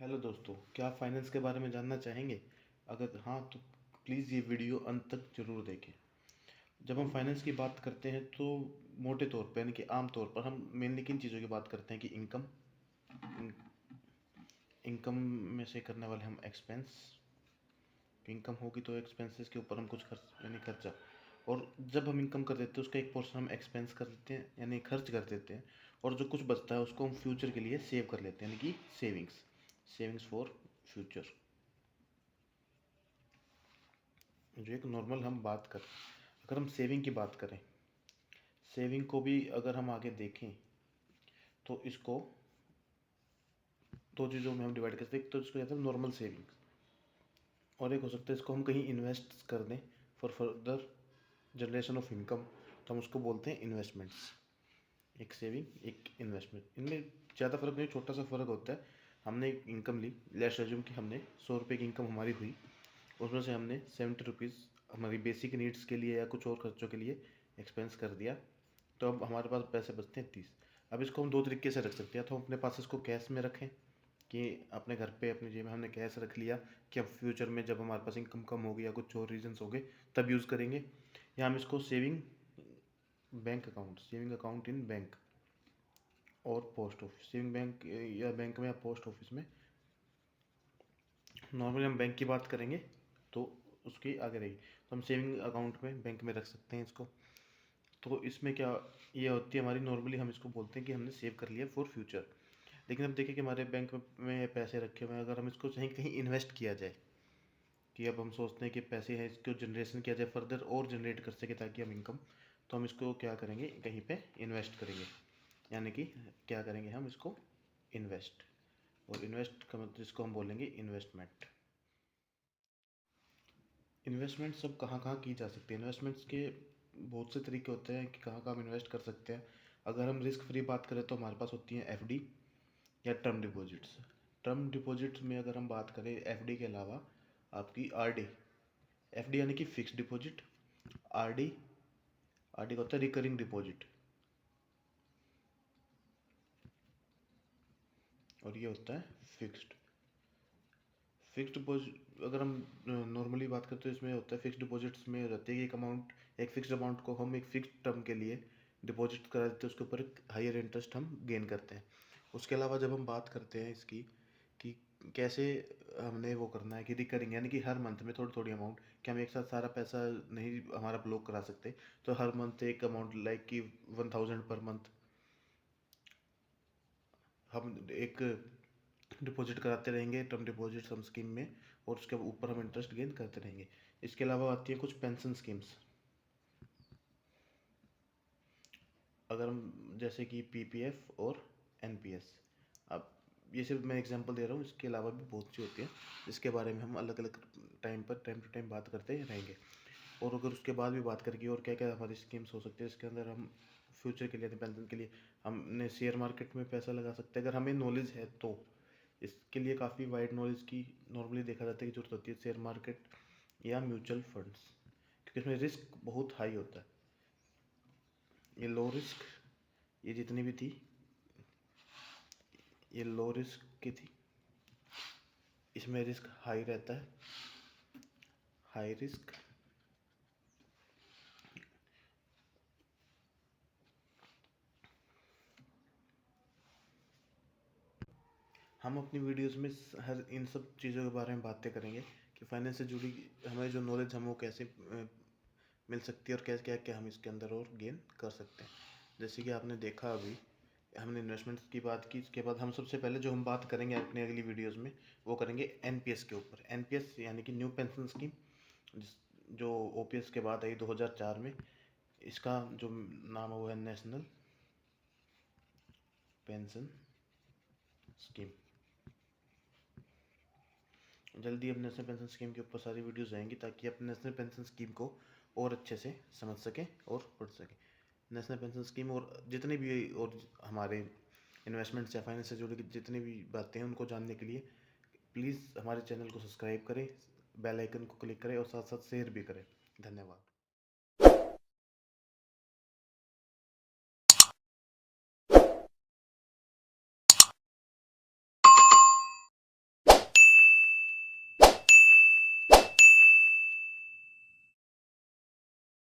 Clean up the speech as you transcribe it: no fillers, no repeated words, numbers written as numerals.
Hello दोस्तों, क्या आप फाइनेंस के बारे में जानना चाहेंगे? अगर हाँ तो प्लीज़ ये वीडियो अंत तक ज़रूर देखें। जब हम फाइनेंस की बात करते हैं तो मोटे तौर पे यानी कि आम तौर पर हम मेनली किन चीज़ों की बात करते हैं कि इनकम में से करने वाले हम एक्सपेंस। इनकम होगी तो एक्सपेंसेस के ऊपर हम कुछ खर्च यानी खर्चा। और जब हम इनकम कर देते हैं उसका एक पोर्शन हम एक्सपेंस कर देते हैं यानी खर्च कर देते हैं। और जो कुछ बचता है उसको हम फ्यूचर के लिए सेव कर लेते हैं यानी कि सेविंग्स फॉर फ्यूचर। जो एक नॉर्मल हम बात करें, अगर हम सेविंग की बात करें, सेविंग को भी अगर हम आगे देखें तो इसको दो चीज़ों में हम डिवाइड कर सकते हैं। एक तो इसको कहते हैं नॉर्मल सेविंग्स, और एक हो सकता है इसको हम कहीं इन्वेस्ट कर दें for further generation of income, तो हम उसको बोलते हैं इन्वेस्टमेंट्स। एक सेविंग एक इन्वेस्टमेंट, इनमें ज़्यादा फर्क नहीं, छोटा सा फर्क होता है। हमने एक इनकम ली, लेट्स अज्यूम कि हमने 100 रुपये की इनकम हमारी हुई, उसमें से हमने 70 रुपीज़ हमारी बेसिक नीड्स के लिए या कुछ और खर्चों के लिए एक्सपेंस कर दिया। तो अब हमारे पास पैसे बचते हैं 30। अब इसको हम दो तरीके से रख सकते हैं, तो हम अपने पास इसको कैश में रखें कि अपने घर पे अपनी जेब में हमने कैश रख लिया कि अब फ्यूचर में जब हमारे पास इनकम कम होगी या कुछ और रीजंस हो गए तब यूज़ करेंगे। या हम इसको सेविंग अकाउंट इन बैंक और पोस्ट ऑफिस, सेविंग बैंक या बैंक में या पोस्ट ऑफिस में। नॉर्मली हम बैंक की बात करेंगे तो उसकी आगे रहेगी, तो हम सेविंग अकाउंट में बैंक में रख सकते हैं इसको। तो इसमें क्या ये होती है हमारी, नॉर्मली हम इसको बोलते हैं कि हमने सेव कर लिया फॉर फ्यूचर। लेकिन अब देखिए कि हमारे बैंक में पैसे रखे हुए हैं, अगर हम इसको चाहें कहीं इन्वेस्ट किया जाए, कि अब हम सोचते हैं कि पैसे हैं इसको जनरेशन किया जाए, फर्दर और जनरेट कर सके ताकि हम इनकम, तो हम इसको क्या करेंगे, कहीं पे इन्वेस्ट करेंगे। यानी कि क्या करेंगे, हम इसको इन्वेस्ट, और इन्वेस्ट का मतलब इसको हम बोलेंगे इन्वेस्टमेंट। इन्वेस्टमेंट सब कहाँ कहाँ की जा सकती है, इन्वेस्टमेंट्स के बहुत से तरीके होते हैं कि कहाँ कहाँ हम इन्वेस्ट कर सकते हैं। अगर हम रिस्क फ्री बात करें तो हमारे पास होती हैं एफडी या टर्म डिपॉजिट्स। टर्म डिपॉजिट्स में अगर हम बात करें एफडी के अलावा आपकी आरडी, एफडी यानी कि फिक्स्ड डिपॉजिट, आरडी, आरडी का होता है रिकरिंग डिपॉजिट, और ये होता है फिक्स्ड। फिक्स्ड डिपॉजिट अगर हम नॉर्मली बात करते हैं, इसमें होता है फिक्स्ड डिपॉजिट्स में रहती है कि एक अमाउंट, एक फिक्स्ड अमाउंट को हम एक फिक्स्ड टर्म के लिए डिपॉजिट करा देते हैं, उसके ऊपर एक हायर इंटरेस्ट हम गेन करते हैं। उसके अलावा जब हम बात करते हैं इसकी कि कैसे हमने वो करना है कि रिकरिंग यानी कि हर मंथ में थोड़ी थोड़ी अमाउंट, कि हम एक साथ सारा पैसा नहीं हमारा ब्लॉक करा सकते, तो हर मंथ एक अमाउंट लाइक कि 1000 पर मंथ हम एक डिपॉजिट कराते रहेंगे टर्म डिपॉजिट सम स्कीम में, और उसके ऊपर हम इंटरेस्ट गेन करते रहेंगे। इसके अलावा आती है कुछ पेंशन स्कीम्स, अगर हम जैसे कि पीपीएफ और एनपीएस। अब ये सिर्फ मैं एग्जांपल दे रहा हूँ, इसके अलावा भी बहुत सी होती हैं जिसके बारे में हम अलग अलग टाइम टू टाइम बात करते रहेंगे। और अगर उसके बाद भी बात करेंगे और क्या क्या हमारी स्कीम्स हो सकती है, इसके अंदर हम फ्यूचर के लिए पेंशन के लिए हमने शेयर मार्केट में पैसा लगा सकते हैं अगर हमें नॉलेज है तो। इसके लिए काफ़ी वाइड नॉलेज की नॉर्मली देखा जाता है कि जरूरत होती है, शेयर मार्केट या म्यूचुअल फंड्स, क्योंकि इसमें रिस्क बहुत हाई होता है। ये लो रिस्क, ये जितनी भी थी ये लो रिस्क की थी, इसमें रिस्क हाई रहता है, हाई रिस्क। हम अपनी वीडियोस में हर इन सब चीज़ों के बारे में बातें करेंगे कि फाइनेंस से जुड़ी हमें जो नॉलेज हम वो कैसे मिल सकती है, और कैसे क्या क्या हम इसके अंदर और गेन कर सकते हैं। जैसे कि आपने देखा अभी हमने इन्वेस्टमेंट्स की बात की, इसके बाद हम सबसे पहले जो हम बात करेंगे अपनी अगली वीडियोस में वो करेंगे एनपीएस के ऊपर। एनपीएस यानी कि न्यू पेंशन स्कीम, जो ओपीएस के बाद आई 2004 में। इसका जो नाम है वो है नेशनल पेंशन स्कीम। जल्दी अब नेशनल पेंशन स्कीम के ऊपर सारी वीडियोस आएंगी ताकि आप नेशनल पेंशन स्कीम को और अच्छे से समझ सकें और पढ़ सकें। नेशनल पेंशन स्कीम और जितने भी और हमारे इन्वेस्टमेंट्स या फाइनेंस से जुड़ी जितनी भी बातें हैं उनको जानने के लिए प्लीज़ हमारे चैनल को सब्सक्राइब करें, बेल आइकन को क्लिक करें और साथ साथ शेयर भी करें। धन्यवाद।